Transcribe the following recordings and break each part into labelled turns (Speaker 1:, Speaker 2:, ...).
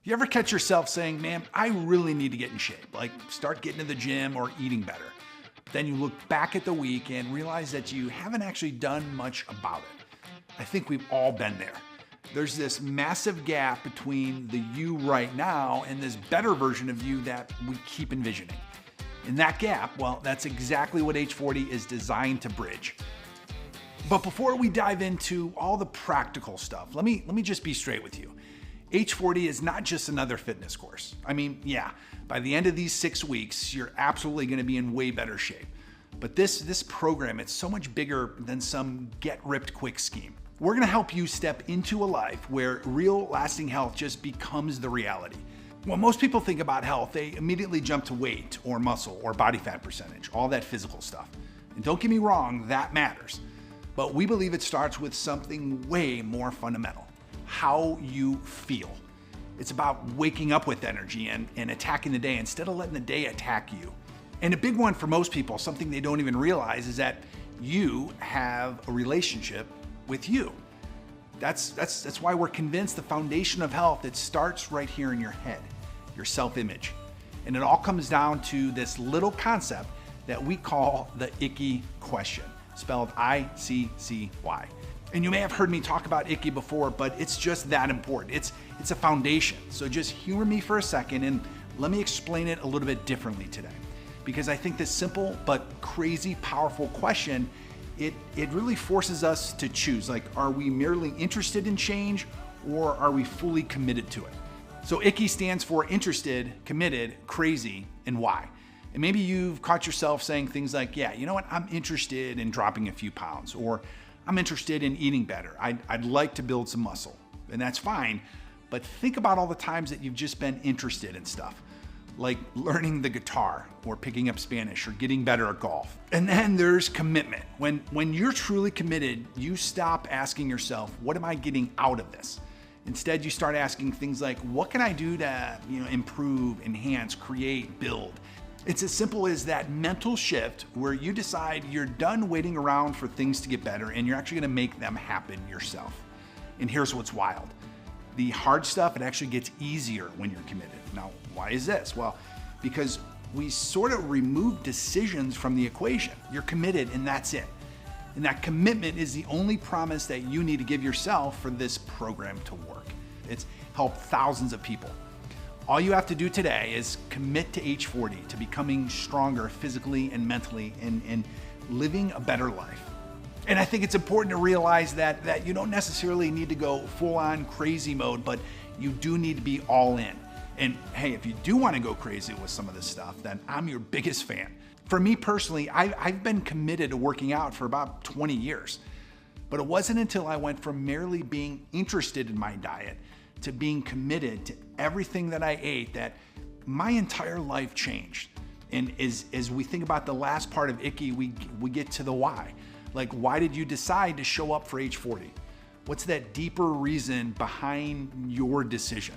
Speaker 1: You ever catch yourself saying, man, I really need to get in shape, like start getting to the gym or eating better? Then you look back at the week and realize that you haven't actually done much about it. I think we've all been there. There's this massive gap between the you right now and this better version of you that we keep envisioning. And that gap, well, that's exactly what H40 is designed to bridge. But before we dive into all the practical stuff, let me just be straight with you. H40 is not just another fitness course. I mean, yeah, by the end of these 6 weeks, you're absolutely gonna be in way better shape. But this program, it's so much bigger than some get ripped quick scheme. We're gonna help you step into a life where real lasting health just becomes the reality. When most people think about health, they immediately jump to weight or muscle or body fat percentage, all that physical stuff. And don't get me wrong, that matters. But we believe it starts with something way more fundamental: how you feel. It's about waking up with energy and attacking the day instead of letting the day attack you. And a big one for most people, something they don't even realize, is that you have a relationship with you. That's why we're convinced the foundation of health, it starts right here in your head, your self-image. And it all comes down to this little concept that we call the ICCY Question, spelled ICCY. And you may have heard me talk about ICCY before, but it's just that important. It's a foundation. So just humor me for a second and let me explain it a little bit differently today. Because I think this simple but crazy powerful question, it really forces us to choose. Like, are we merely interested in change or are we fully committed to it? So ICCY stands for interested, committed, crazy, and why. And maybe you've caught yourself saying things like, yeah, you know what, I'm interested in dropping a few pounds, or I'm interested in eating better. I'd like to build some muscle, and that's fine. But think about all the times that you've just been interested in stuff, like learning the guitar or picking up Spanish or getting better at golf. And then there's commitment. When you're truly committed, you stop asking yourself, what am I getting out of this? Instead, you start asking things like, what can I do to improve, enhance, create, build? It's as simple as that mental shift where you decide you're done waiting around for things to get better and you're actually gonna make them happen yourself. And here's what's wild. The hard stuff, it actually gets easier when you're committed. Now, why is this? Well, because we sort of remove decisions from the equation. You're committed and that's it. And that commitment is the only promise that you need to give yourself for this program to work. It's helped thousands of people. All you have to do today is commit to H40, to becoming stronger physically and mentally and living a better life. And I think it's important to realize that you don't necessarily need to go full on crazy mode, but you do need to be all in. And hey, if you do want to go crazy with some of this stuff, then I'm your biggest fan. For me personally, I've been committed to working out for about 20 years. But it wasn't until I went from merely being interested in my diet to being committed to everything that I ate that my entire life changed. And as we think about the last part of ICCY, we get to the why. Like, why did you decide to show up for H40? What's that deeper reason behind your decision?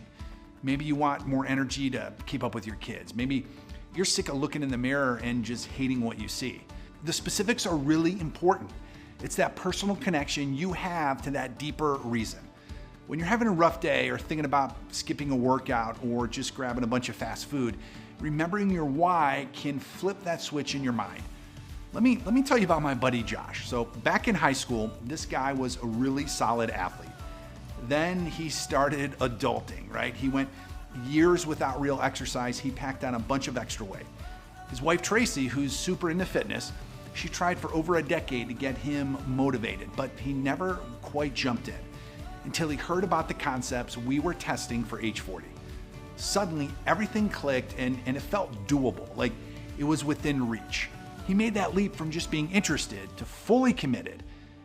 Speaker 1: Maybe you want more energy to keep up with your kids. Maybe you're sick of looking in the mirror and just hating what you see. The specifics are really important. It's that personal connection you have to that deeper reason. When you're having a rough day or thinking about skipping a workout or just grabbing a bunch of fast food, remembering your why can flip that switch in your mind. Let me tell you about my buddy Josh. So back in high school, this guy was a really solid athlete. Then he started adulting, right? He went years without real exercise. He packed on a bunch of extra weight. His wife Tracy, who's super into fitness, she tried for over a decade to get him motivated, but he never quite jumped in until he heard about the concepts we were testing for H40. Suddenly, everything clicked and it felt doable, like it was within reach. He made that leap from just being interested to fully committed.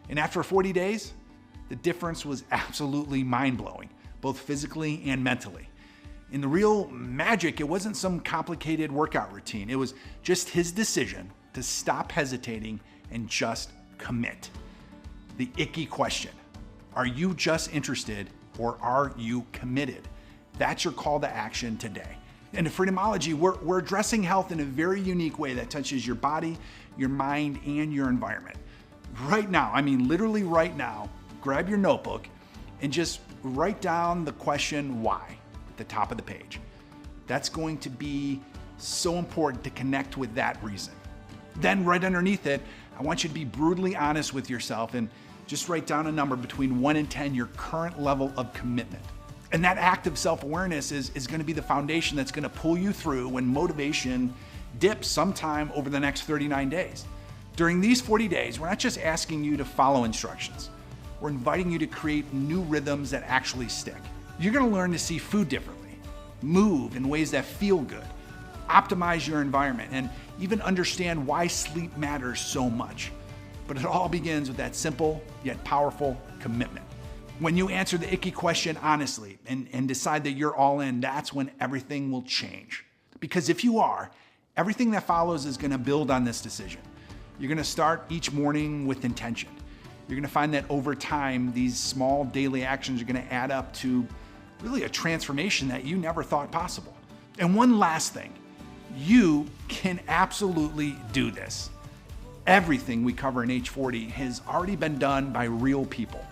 Speaker 1: And after 40 days, the difference was absolutely mind-blowing, both physically and mentally. And the real magic, it wasn't some complicated workout routine. It was just his decision to stop hesitating and just commit. The ICCY question. Are you just interested or are you committed? That's your call to action today. And in Freedomology, we're addressing health in a very unique way that touches your body, your mind, and your environment. Right now, I mean literally right now, grab your notebook and just write down the question why. at the top of the page. That's going to be so important to connect with that reason. Then right underneath it, I want you to be brutally honest with yourself and just write down a number between 1 and 10, your current level of commitment. And that act of self-awareness is going to be the foundation that's going to pull you through when motivation dips sometime over the next 39 days. During these 40 days, we're not just asking you to follow instructions. We're inviting you to create new rhythms that actually stick. You're going to learn to see food differently, move in ways that feel good, optimize your environment, and even understand why sleep matters so much. But it all begins with that simple yet powerful commitment. When you answer the ICCY question honestly and decide that you're all in, that's when everything will change. Because if you are, everything that follows is going to build on this decision. You're going to start each morning with intention. You're going to find that over time, these small daily actions are going to add up to really a transformation that you never thought possible. And one last thing, you can absolutely do this. Everything we cover in H40 has already been done by real people.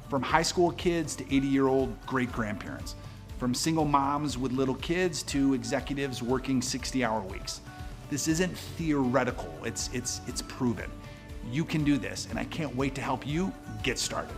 Speaker 1: From high school kids to 80-year-old great-grandparents. From single moms with little kids to executives working 60-hour weeks. This isn't theoretical, it's proven. You can do this, and I can't wait to help you get started.